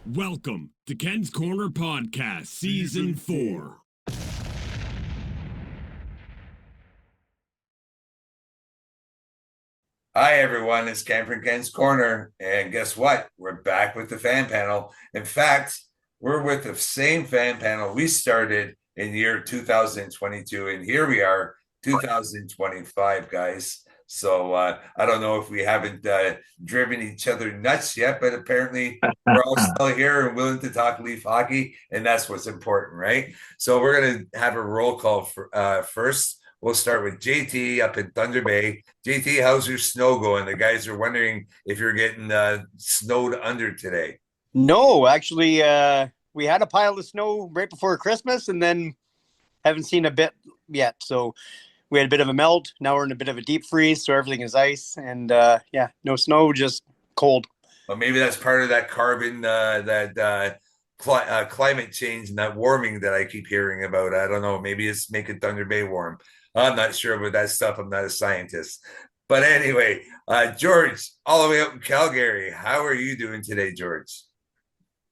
Welcome to Ken's Corner Podcast, Season 4. Hi, everyone. It's Ken from Ken's Corner. And guess what? We're back with the fan panel. In fact, we're with the same fan panel we started in year 2022. And here we are, 2025, guys. So I don't know if we haven't driven each other nuts yet, but apparently we're all still here and willing to talk Leaf hockey. And that's what's important, right? So we're going to have a roll call first. We'll start with JT up in Thunder Bay. JT, how's your snow going? The guys are wondering if you're getting snowed under today. No, actually, we had a pile of snow right before Christmas and then haven't seen a bit yet. So we had a bit of a melt. Now we're in a bit of a deep freeze, so everything is ice. And no snow, just cold. Well, maybe that's part of that carbon, climate change and that warming that I keep hearing about. I don't know. Maybe it's making Thunder Bay warm. I'm not sure about that stuff. I'm not a scientist. But anyway, George, all the way up in Calgary. How are you doing today, George?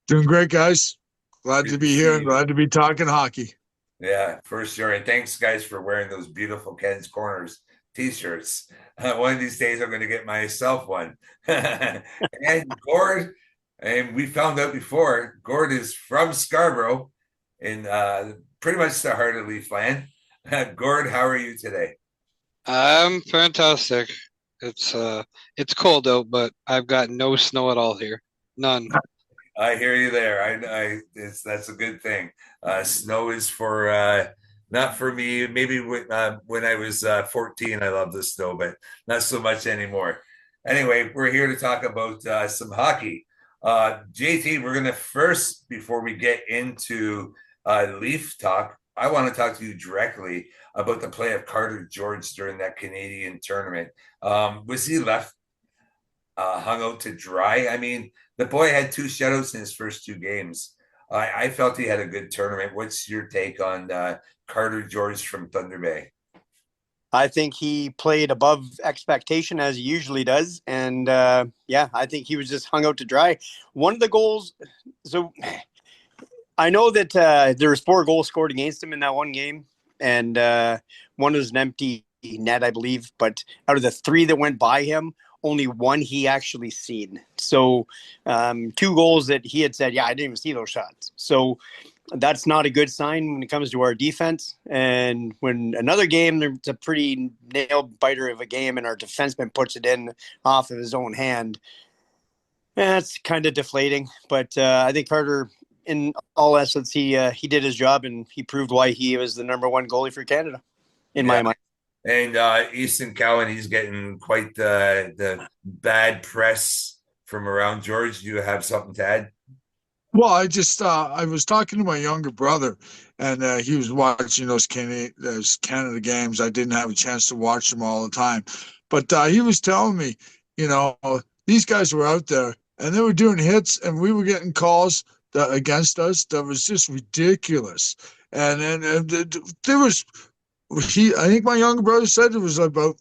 Doing great, guys. Glad to be here and glad to be talking hockey. Yeah, for sure. And thanks, guys, for wearing those beautiful Ken's Corners t-shirts. One of these days, I'm going to get myself one. And Gord, and we found out before, Gord is from Scarborough in pretty much the heart of Leafland. Gord, how are you today? I'm fantastic. It's cold out, but I've got no snow at all here. None. I hear you there. That's a good thing. Snow is for not for me. Maybe when I was 14, I loved the snow, but not so much anymore. Anyway, we're here to talk about some hockey. JT, we're gonna first, before we get into Leaf talk, I want to talk to you directly about the play of Carter George during that Canadian tournament. Was he left hung out to dry? I mean, the boy had 2 shutouts in his first 2 games. I felt he had a good tournament. What's your take on Carter George from Thunder Bay? I think he played above expectation as he usually does. And I think he was just hung out to dry. One of the goals, so I know that there was 4 goals scored against him in that one game, and one was an empty net, I believe. But out of the 3 that went by him, only 1 he actually seen. So 2 goals that he had said, I didn't even see those shots. So that's not a good sign when it comes to our defense. And when another game, it's a pretty nail biter of a game, and our defenseman puts it in off of his own hand. That's kind of deflating. But I think Carter, in all essence, he did his job, and he proved why he was the number 1 goalie for Canada, in my mind. And Easton Cowan, he's getting quite the bad press from around. George, do you have something to add? Well, I was talking to my younger brother, and he was watching those Canada games. I didn't have a chance to watch them all the time, but he was telling me, these guys were out there and they were doing hits, and we were getting calls against us that was just ridiculous. And there was. I think my younger brother said it was about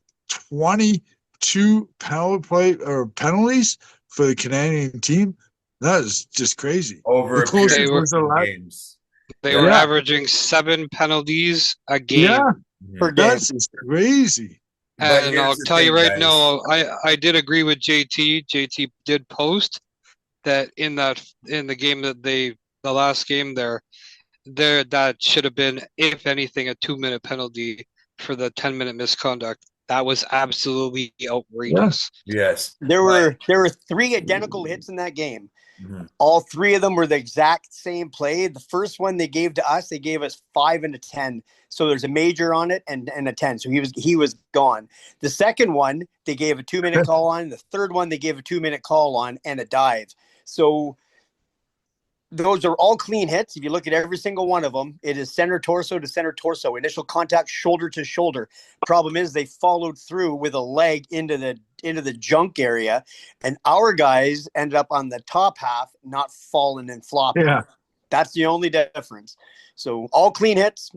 22 penalties for the Canadian team. That is just crazy. Over games. They were averaging 7 penalties a game. Yeah, that's just crazy. And I'll tell you right now, I did agree with JT. JT did post that in the game the last game there that should have been, if anything, a 2-minute penalty for the 10-minute misconduct. That was absolutely outrageous. Yes. There were 3 identical hits in that game. Mm-hmm. All 3 of them were the exact same play. The first one they gave to us, they gave us 5 and a 10. So there's a major on it and a 10. So he was gone. The second one, they gave a 2-minute call on. The third one, they gave a 2-minute call on and a dive. So those are all clean hits. If you look at every single one of them, it is center torso to center torso, initial contact shoulder to shoulder. Problem is they followed through with a leg into the junk area, and our guys ended up on the top half, not falling and flopping. Yeah. That's the only difference. So all clean hits,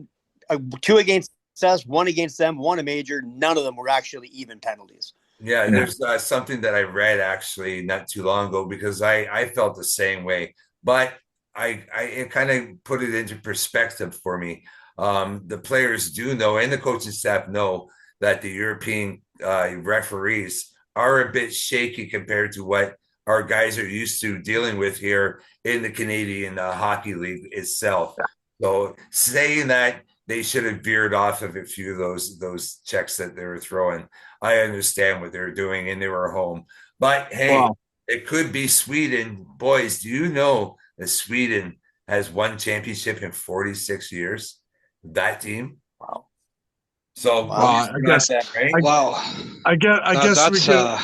2 against us, 1 against them, 1 a major. None of them were actually even penalties. Yeah, there's something that I read actually not too long ago, because I felt the same way. but I it kind of put it into perspective for me. The players do know, and the coaching staff know, that the European referees are a bit shaky compared to what our guys are used to dealing with here in the Canadian Hockey League itself. So saying that they should have veered off of a few of those checks that they were throwing, I understand what they're doing, and they were home. But hey, Wow. it could be Sweden. Boys, do you know that Sweden has won championship in 46 years? That team. Wow. So Wow, I guess that, right? Wow. I guess we That's get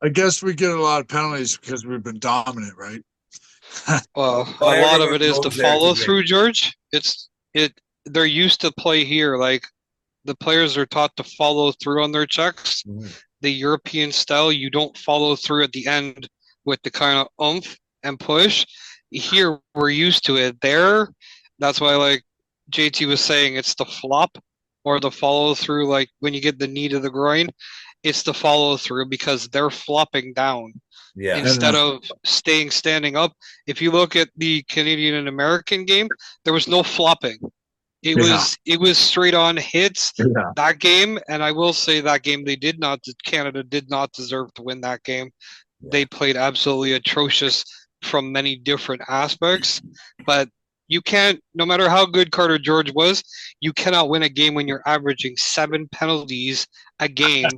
I guess we get a lot of penalties because we've been dominant, right? well, Well, a lot of everyone it is the goes there to follow win. through, George. They're used to play here. Like the players are taught to follow through on their checks. The European style, you don't follow through at the end with the kind of oomph and push. Here, we're used to it. There, that's why, like JT was saying, it's the flop or the follow through. Like when you get the knee to the groin, it's the follow through because they're flopping down Yeah. instead of standing up. If you look at the Canadian and American game, there was no flopping. It was straight on hits that game, and I will say that game Canada did not deserve to win that game. Yeah. They played absolutely atrocious from many different aspects, but you can't, no matter how good Carter George was, you cannot win a game when you're averaging 7 penalties a game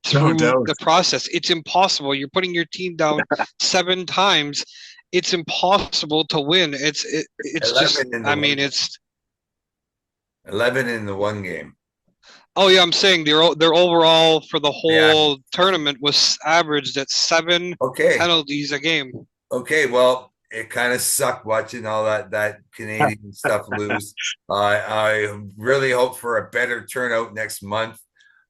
through the process. It's impossible. You're putting your team down 7 times. It's impossible to win. It's just, I mean, it's 11 in the one game. Oh yeah, I'm saying their overall for the whole tournament was averaged at 7 penalties a game. Okay, well, it kind of sucked watching all that Canadian stuff lose. I really hope for a better turnout next month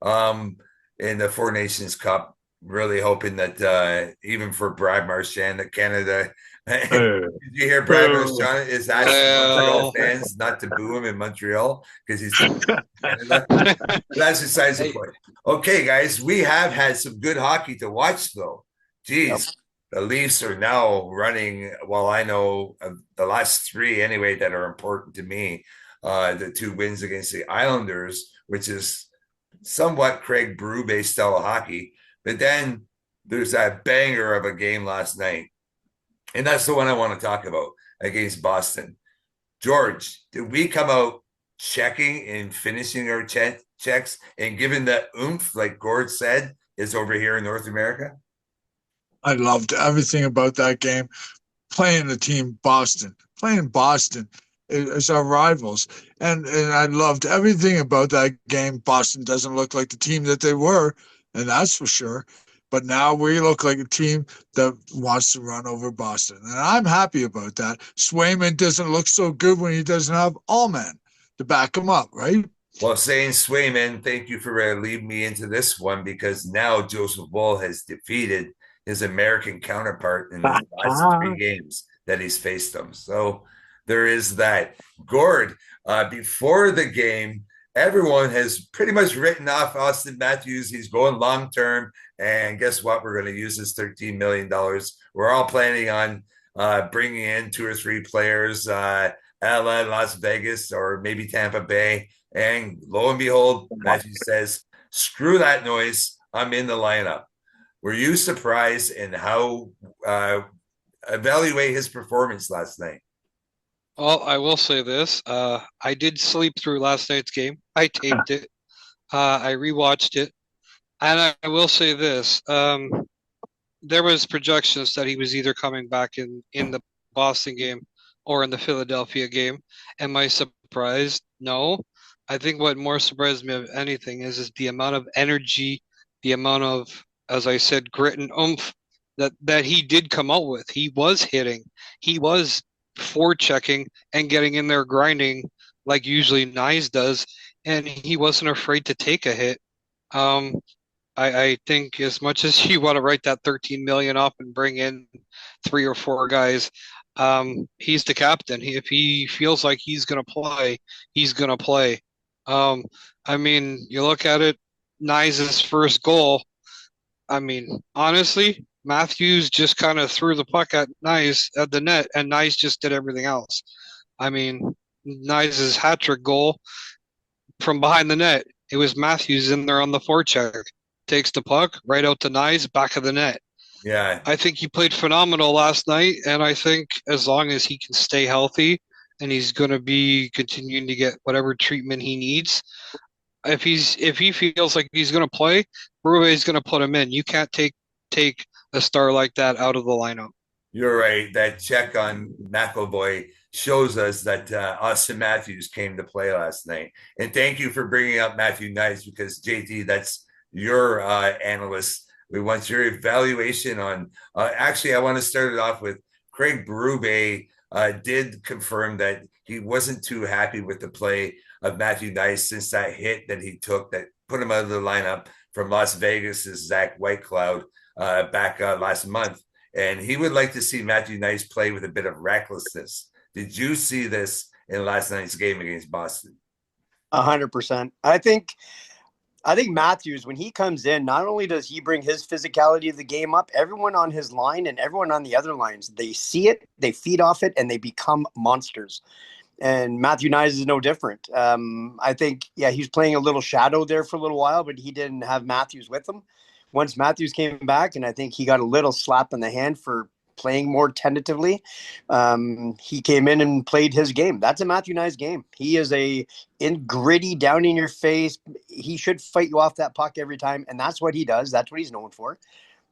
in the Four Nations Cup. Really hoping that even for Brad Marchand, that Canada. Did you hear Brad Marchand is asking Montreal fans not to boo him in Montreal because he's from Canada? That's besides the point. Okay, guys, we have had some good hockey to watch, though. Geez, the Leafs are now running. Well, I know the last 3 anyway that are important to me. The 2 wins against the Islanders, which is somewhat Craig Berube style of hockey. But then there's that banger of a game last night. And that's the one I want to talk about against Boston. George, did we come out checking and finishing our checks and given the oomph, like Gord said, is over here in North America? I loved everything about that game. Playing the team Boston. Playing Boston is our rivals. And I loved everything about that game. Boston doesn't look like the team that they were, and that's for sure. But now we look like a team that wants to run over Boston. And I'm happy about that. Swayman doesn't look so good when he doesn't have Allman to back him up, right? Well, saying Swayman, thank you for leading me into this one, because now Joseph Woll has defeated his American counterpart in the last 3 games that he's faced them. So there is that. Gord, before the game, everyone has pretty much written off Auston Matthews. He's going long-term. And guess what? We're going to use this $13 million. We're all planning on bringing in 2 or 3 players, LA, Las Vegas, or maybe Tampa Bay. And lo and behold, Matthews says, screw that noise. I'm in the lineup. Were you surprised in how evaluate his performance last night? Well, I will say this. I did sleep through last night's game. I taped it. I rewatched it. And I will say this. There was projections that he was either coming back in the Boston game or in the Philadelphia game. Am I surprised? No. I think what more surprised me of anything is the amount of energy, the amount of, as I said, grit and oomph that he did come out with. He was hitting. He was forechecking and getting in there grinding like usually Knies does, and he wasn't afraid to take a hit. I think as much as you want to write that 13 million off and bring in 3 or 4 guys, he's the captain. If he feels like he's going to play, he's going to play. I mean, you look at it, Knies' first goal. I mean, honestly, Matthews just kind of threw the puck at Knies at the net, and Knies just did everything else. I mean, Knies' hat trick goal from behind the net, it was Matthews in there on the forecheck. Takes the puck right out to Knies, back of the net. Yeah. I think he played phenomenal last night, and I think as long as he can stay healthy and he's going to be continuing to get whatever treatment he needs, if he feels like he's going to play, Berube is going to put him in. You can't take a star like that out of the lineup. You're right. That check on McAvoy shows us that Auston Matthews came to play last night. And thank you for bringing up Matthew Knies, because JT, that's your analyst. We want your evaluation on. Actually, I want to start it off with Craig Berube did confirm that he wasn't too happy with the play of Matthew Knies since that hit that he took that put him out of the lineup from Las Vegas' Zach Whitecloud back last month. And he would like to see Matthew Knies play with a bit of recklessness. Did you see this in last night's game against Boston? 100%. I think Matthews, when he comes in, not only does he bring his physicality of the game up, everyone on his line and everyone on the other lines, they see it, they feed off it, and they become monsters. And Matthew Knies is no different. I think, he's playing a little shadow there for a little while, but he didn't have Matthews with him. Once Matthews came back, and I think he got a little slap in the hand for playing more tentatively, he came in and played his game. That's a Matthew Knies game. He is gritty, down in your face. He should fight you off that puck every time, and that's what he does. That's what he's known for.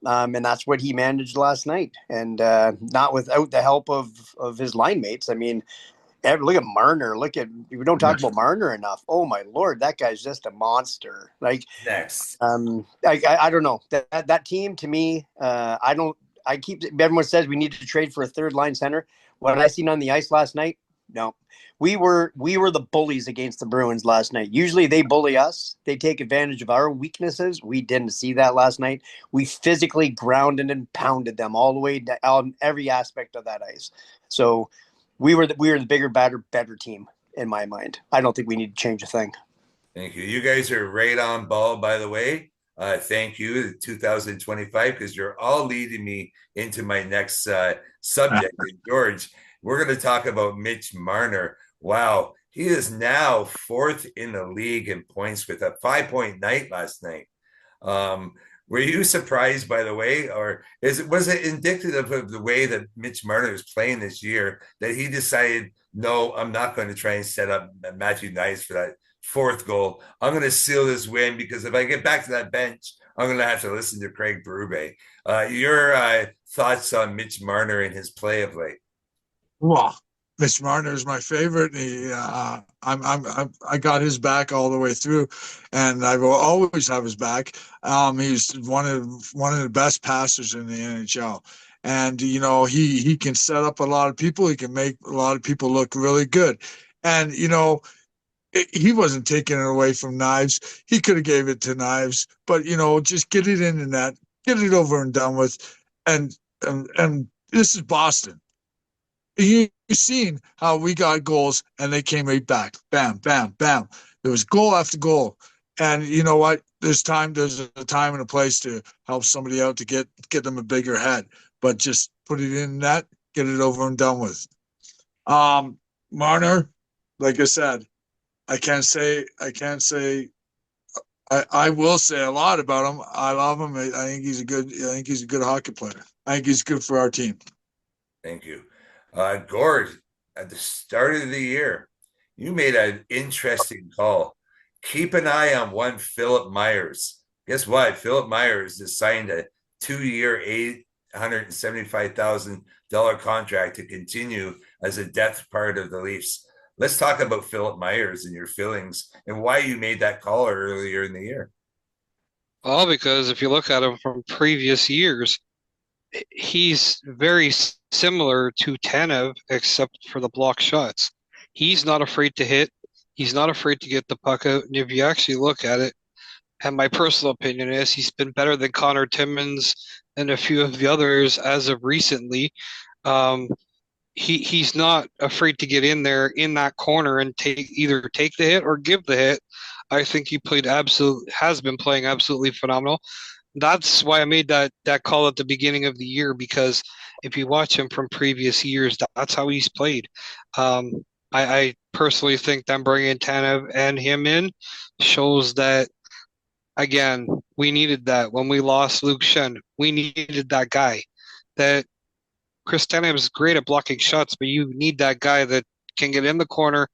And that's what he managed last night, and not without the help of his line mates. I mean, look at Marner. We don't talk about Marner enough. Oh my Lord, that guy's just a monster. Like next, I don't know that team to me. Everyone says we need to trade for a third line center. What I seen on the ice last night, no, we were the bullies against the Bruins last night. Usually they bully us. They take advantage of our weaknesses. We didn't see that last night. We physically grounded and pounded them all the way down on every aspect of that ice. So we were the bigger, better team in my mind. I don't think we need to change a thing. Thank you. You guys are right on ball, by the way. Thank you, 2025, because you're all leading me into my next subject. George, we're going to talk about Mitch Marner. Wow, he is now 4th in the league in points with a 5-point night last night. Were you surprised, by the way, or was it indicative of the way that Mitch Marner is playing this year that he decided, no, I'm not going to try and set up Matthew Knies for that 4th goal. I'm going to seal this win, because if I get back to that bench, I'm going to have to listen to Craig Berube. Your thoughts on Mitch Marner and his play of late? Well, Mitch Marner is my favorite. I got his back all the way through, and I will always have his back. He's one of the best passers in the NHL, and he can set up a lot of people. He can make a lot of people look really good, and he wasn't taking it away from Knies. He could have gave it to Knies, but just get it in the net, get it over and done with, and this is Boston. You've seen how we got goals and they came right back. Bam, bam, bam. There was goal after goal. And you know what? There's a time and a place to help somebody out to get them a bigger head. But just put it in net, get it over and done with. Marner, like I said, I will say a lot about him. I love him. I think he's a good hockey player. I think he's good for our team. Thank you. Gord, at the start of the year, you made an interesting call. Keep an eye on one Philip Myers. Guess what? Philip Myers has signed a 2-year, $875,000 contract to continue as a depth part of the Leafs. Let's talk about Philip Myers and your feelings and why you made that call earlier in the year. Well, because if you look at him from previous years, he's very similar to Tanev, except for the block shots. He's not afraid to hit. He's not afraid to get the puck out. And if you actually look at it, and my personal opinion is he's been better than Connor Timmins and a few of the others as of recently. He's not afraid to get in there in that corner and either take the hit or give the hit. I think he has been playing absolutely phenomenal. That's why I made that call at the beginning of the year, because if you watch him from previous years, that's how he's played. I personally think them bringing Tanev and him in shows that, again, we needed that. When we lost Luke Shen, we needed that guy. That Chris Tanev is great at blocking shots, but you need that guy that can get in the corner.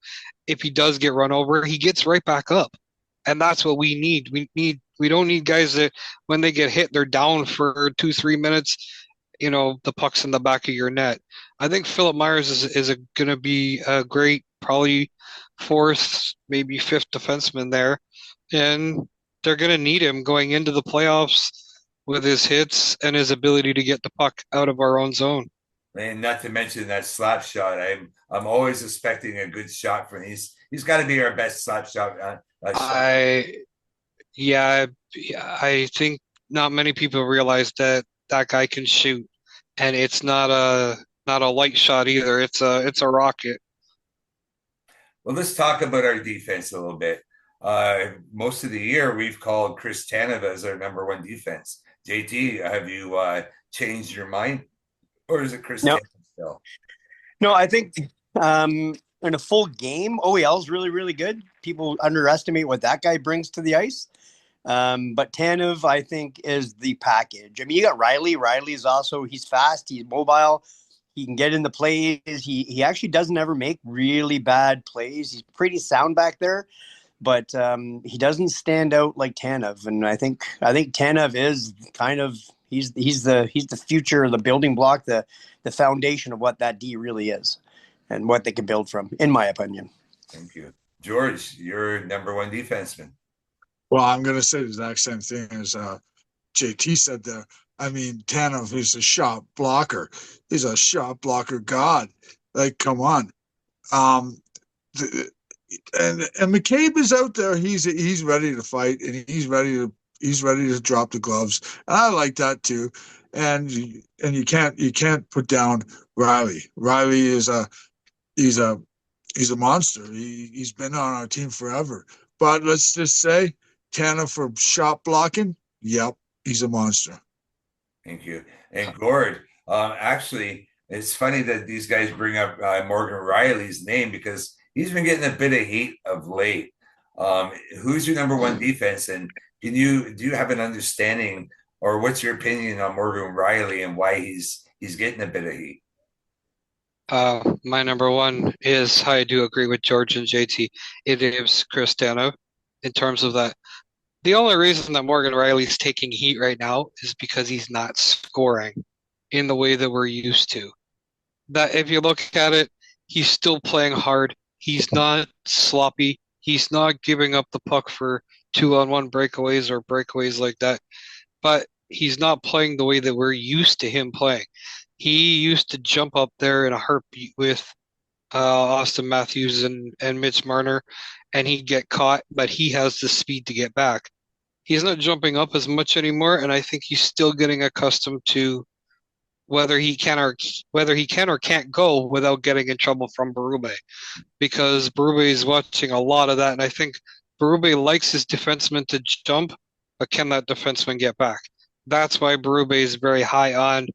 If he does get run over, he gets right back up. And that's what we need. We don't need guys that when they get hit, they're down for 2-3 minutes. The puck's in the back of your net. I think Philip Myers is going to be a great, probably fourth, maybe fifth defenseman there. And they're going to need him going into the playoffs with his hits and his ability to get the puck out of our own zone. And not to mention that slap shot. I'm always expecting a good shot from he's got to be our best slap shot. I think not many people realize that guy can shoot, and it's not a light shot either. It's a rocket. Well, let's talk about our defense a little bit. Most of the year, we've called Chris Tanev as our number one defense. JT, have you changed your mind, or is it Chris Tanev still? No, I think in a full game, OEL is really, really good. People underestimate what that guy brings to the ice. But Tanev, I think, is the package. I mean, you got Riley. Riley's also, he's fast, he's mobile, he can get in the plays. He actually doesn't ever make really bad plays. He's pretty sound back there, but he doesn't stand out like Tanev. And I think Tanev is kind of he's the future, the building block, the foundation of what that D really is and what they can build from, in my opinion. Thank you. George, you're number one defenseman. Well, I'm going to say the exact same thing as JT said there. I mean, Tanev is a shot blocker. He's a shot blocker god. Like, come on. And McCabe is out there. He's ready to fight, and he's ready to drop the gloves. And I like that too. And you can't put down Riley. Riley is he's a monster. He's been on our team forever. But let's just say Tanev for shot blocking, yep, he's a monster. Thank you. And Gord, actually, it's funny that these guys bring up Morgan Riley's name because he's been getting a bit of heat of late. Who's your number one defense? And do you have an understanding, or what's your opinion on Morgan Riley and why he's getting a bit of heat? My number one is, I do agree with George and JT. It is Chris Tanev in terms of that. The only reason that Morgan Riley's taking heat right now is because he's not scoring in the way that we're used to. That if you look at it, he's still playing hard. He's not sloppy. He's not giving up the puck for 2-on-1 breakaways or breakaways like that. But he's not playing the way that we're used to him playing. He used to jump up there in a heartbeat with Auston Matthews and Mitch Marner, and he'd get caught, but he has the speed to get back. He's not jumping up as much anymore, and I think he's still getting accustomed to whether he can or can't go without getting in trouble from Berube, because Berube is watching a lot of that, and I think Berube likes his defenseman to jump, but can that defenseman get back? That's why Berube is very high on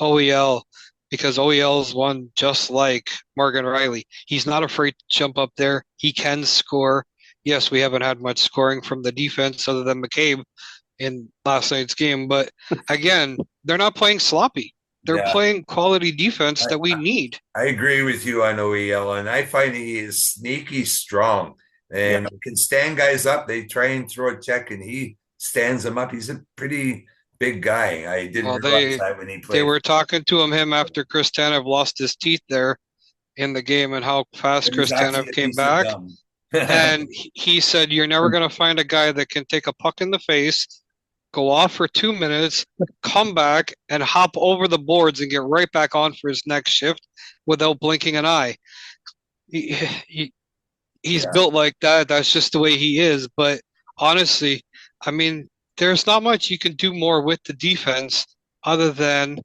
OEL, because OEL is one just like Morgan Riley. He's not afraid to jump up there. He can score. Yes, we haven't had much scoring from the defense other than McCabe in last night's game. But again, they're not playing sloppy. They're playing quality defense that we need. I agree with you on OEL, and I find he is sneaky strong and can stand guys up. They try and throw a check, and he stands them up. He's a pretty big guy. I didn't realize that when he played. They were talking to him after Chris Tanev lost his teeth there in the game and how fast Chris Tanev came back. And he said, you're never going to find a guy that can take a puck in the face, go off for 2 minutes, come back, and hop over the boards and get right back on for his next shift without blinking an eye. He's built like that. That's just the way he is. But honestly, I mean, there's not much you can do more with the defense other than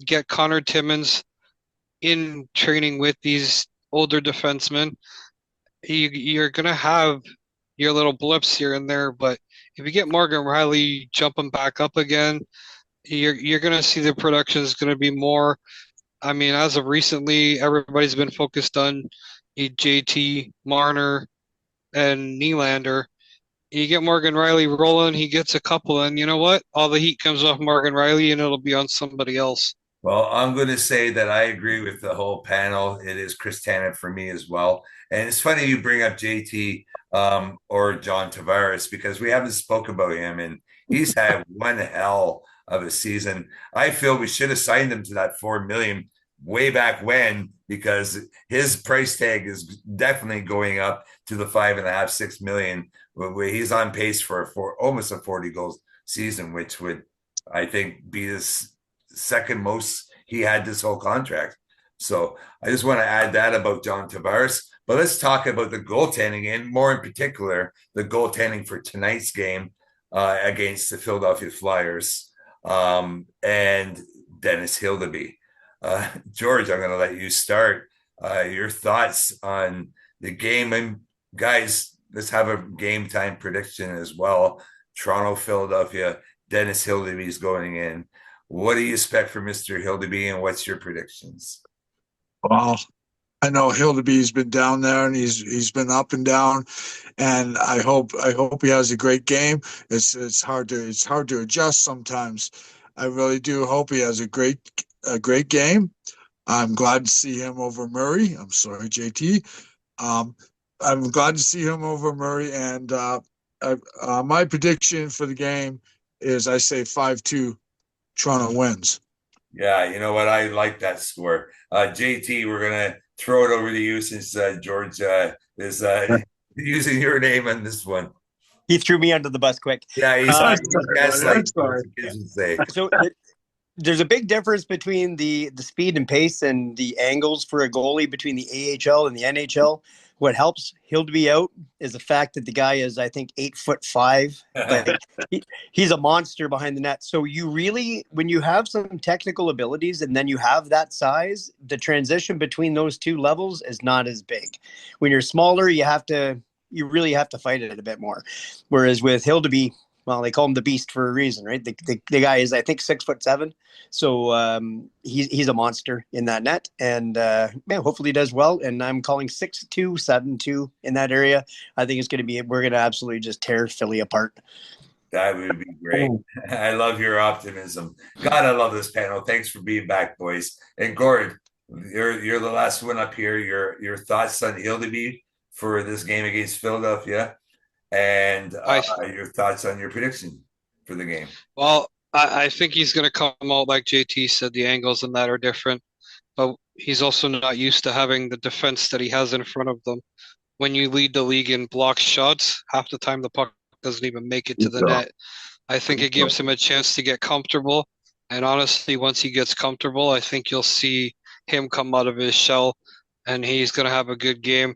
get Connor Timmins in training with these older defensemen. You're going to have your little blips here and there, but if you get Morgan Riley jumping back up again, you're going to see the production is going to be more. I mean, as of recently, everybody's been focused on JT, Marner, and Nylander. You get Morgan Riley rolling, he gets a couple, and you know what? All the heat comes off Morgan Riley, and it'll be on somebody else. Well, I'm going to say that I agree with the whole panel. It is Chris Tanev for me as well. And it's funny you bring up JT or John Tavares because we haven't spoke about him, and he's had one hell of a season. I feel we should have signed him to that $4 million way back when, because his price tag is definitely going up to the $5.5, $6 million. He's on pace for almost a 40 goals season, which would, I think, be his second most he had this whole contract. So I just want to add that about John Tavares. But let's talk about the goaltending, and more in particular, the goaltending for tonight's game against the Philadelphia Flyers and Denis Hildeby. George, I'm going to let you start. Your thoughts on the game. And guys, let's have a game time prediction as well. Toronto, Philadelphia, Denis Hildeby is going in. What do you expect from Mr. Hildeby, and what's your predictions? Well, I know Hildeby's been down there, and he's been up and down, and I hope he has a great game. It's hard to adjust sometimes. I really do hope he has a great game. I'm glad to see him over Murray. I'm sorry, JT. I'm glad to see him over Murray, and my prediction for the game is I say 5-2 Toronto wins. Yeah, you know what? I like that score. JT, we're going to throw it over to you since George is using your name on this one. He threw me under the bus quick. Yeah, he's like, so there's a big difference between the speed and pace and the angles for a goalie between the AHL and the NHL. What helps Hildeby out is the fact that the guy is, I think, 8'5". Like, he's a monster behind the net. So you really, when you have some technical abilities and then you have that size, the transition between those two levels is not as big. When you're smaller, you really have to fight it a bit more. Whereas with Hildeby, well, they call him the Beast for a reason, right? The guy is, I think, 6'7". So he's a monster in that net, and hopefully he does well. And I'm calling 6-2, 7-2 in that area. I think we're going to absolutely just tear Philly apart. That would be great. I love your optimism. God, I love this panel. Thanks for being back, boys. And Gord, you're the last one up here. Your thoughts on Hildeby for this game against Philadelphia, and your thoughts on your prediction for the game. Well, I think he's going to come out like JT said. The angles and that are different, but he's also not used to having the defense that he has in front of them. When you lead the league in blocked shots, half the time the puck doesn't even make it to the net. I think it gives him a chance to get comfortable. And honestly, once he gets comfortable, I think you'll see him come out of his shell, and he's going to have a good game.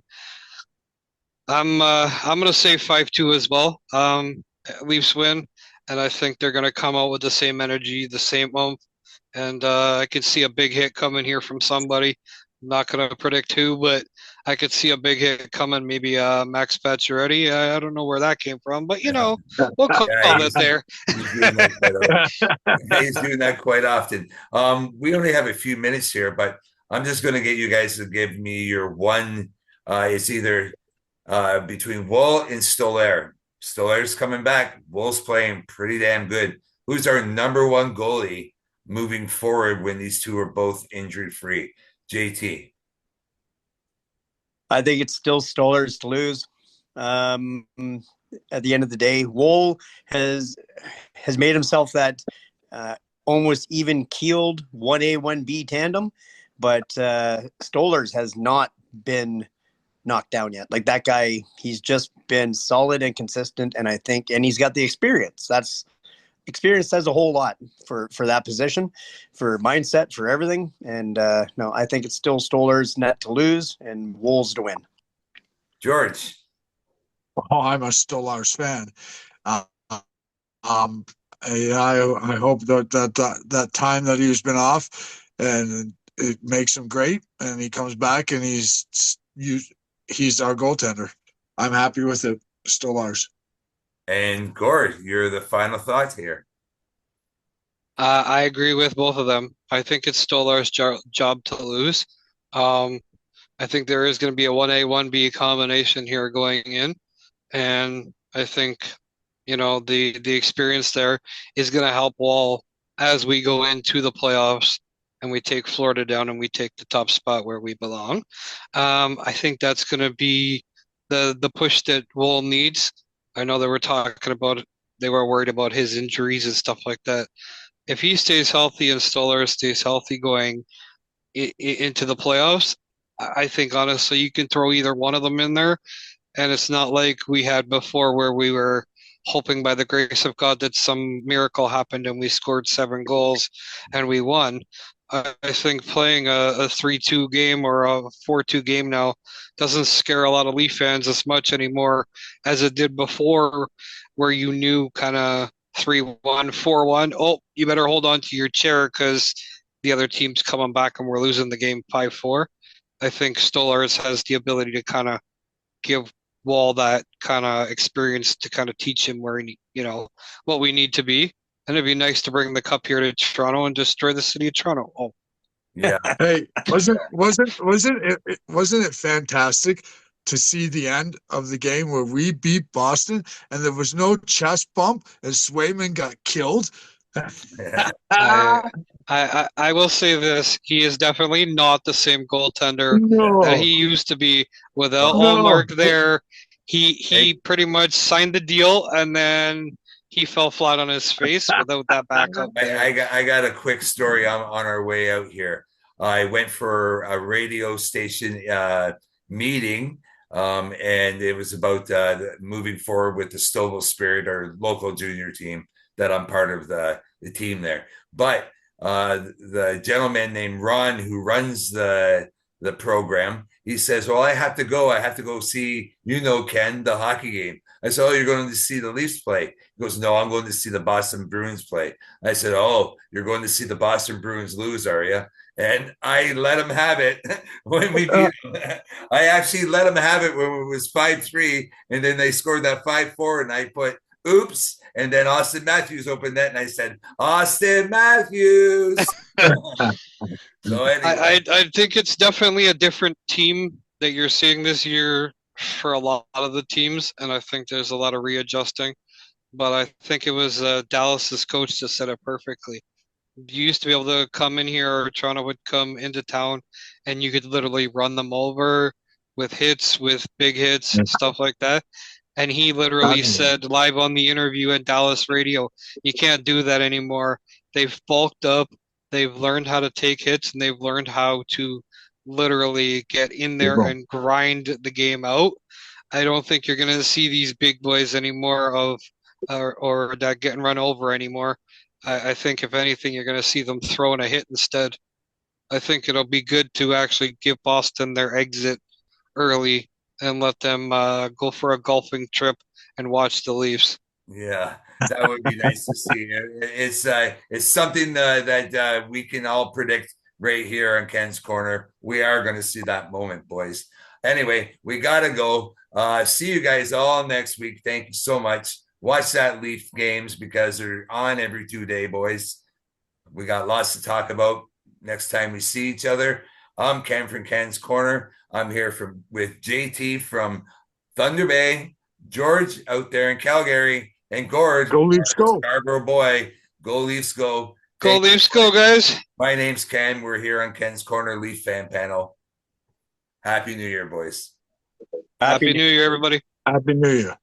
I'm going to say 5-2 as well. Leafs win, and I think they're going to come out with the same energy, the same oomph, and I could see a big hit coming here from somebody. I'm not going to predict who, but I could see a big hit coming. Maybe Max Pacioretty. I don't know where that came from, but we'll call it there. He's doing that quite often. We only have a few minutes here, but I'm just going to get you guys to give me your one. It's either between Woll and Stolarz. Stolarz coming back. Woll's playing pretty damn good. Who's our number one goalie moving forward when these two are both injury-free? JT. I think it's still Stolarz to lose. At the end of the day, Woll has made himself that almost even-keeled 1A, 1B tandem, but Stolarz has not been knocked down yet. Like, that guy, he's just been solid and consistent, and he's got the experience. Experience says a whole lot for that position, for mindset, for everything. And no, I think it's still Stolarz net to lose and Wolves to win. George. Oh, I'm a Stolarz fan. I hope that time that he's been off, and it makes him great, and he comes back and he's our goaltender. I'm happy with it, Stolarz. And Gord, you're the final thought here. I agree with both of them. I think it's Stolar's job to lose. I think there is going to be a 1A, 1B combination here going in. And I think, the experience there is going to help Woll as we go into the playoffs and we take Florida down and we take the top spot where we belong. I think that's going to be the push that Woll needs. I know they were talking about, they were worried about his injuries and stuff like that. If he stays healthy and Stolarz stays healthy going into the playoffs, I think honestly you can throw either one of them in there, and it's not like we had before where we were hoping by the grace of God that some miracle happened and we scored 7 goals and we won. I think playing a 3-2 game or a 4-2 game now doesn't scare a lot of Leaf fans as much anymore as it did before, where you knew kind of 3-1, 4-1. Oh, you better hold on to your chair because the other team's coming back and we're losing the game 5-4. I think Stolarz has the ability to kind of give Woll that kind of experience to kind of teach him where what we need to be. And it'd be nice to bring the cup here to Toronto and destroy the city of Toronto. Oh, Yeah. Hey, wasn't it fantastic to see the end of the game where we beat Boston and there was no chest bump and Swayman got killed? I will say this: he is definitely not the same goaltender that he used to be. Without Allmark there, he pretty much signed the deal and then he fell flat on his face without that backup. I got a quick story on our way out here. I went for a radio station meeting, and it was about moving forward with the Stovall Spirit, our local junior team that I'm part of the team there. But the gentleman named Ron who runs the program, he says, well, I have to go see, Ken, the hockey game. I said, oh, you're going to see the Leafs play? He goes, no, I'm going to see the Boston Bruins play. I said, oh, you're going to see the Boston Bruins lose, are you? And I let him have it when we beat them. I actually let him have it when it was 5-3, and then they scored that 5-4, and I put, oops, and then Auston Matthews opened that, and I said, Auston Matthews. So anyway. I think it's definitely a different team that you're seeing this year for a lot of the teams, and I think there's a lot of readjusting. But I think it was Dallas's coach that said it perfectly. You used to be able to come in here, or Toronto would come into town, and you could literally run them over with hits, with big hits, and stuff like that. And he literally said live on the interview at Dallas radio, you can't do that anymore. They've bulked up. They've learned how to take hits, and they've learned how to literally get in there and grind the game out. I don't think you're going to see these big boys anymore or that getting run over anymore. I think if anything, you're going to see them throwing a hit instead. I think it'll be good to actually give Boston their exit early and let them go for a golfing trip and watch the Leafs. Yeah, that would be nice to see. It's something that we can all predict right here on Ken's Corner. We are going to see that moment, boys. Anyway, we got to go. See you guys all next week. Thank you so much. Watch that Leaf games because they're on every 2 day, boys. We got lots to talk about next time we see each other. I'm Ken from Ken's Corner. I'm here with JT from Thunder Bay, George out there in Calgary, and Gord, Go Leafs go. Scarborough boy. Go Leafs go. Go Leafs go, guys. My name's Ken. We're here on Ken's Corner Leaf fan panel. Happy New Year, boys. Happy New Year, everybody. Happy New Year.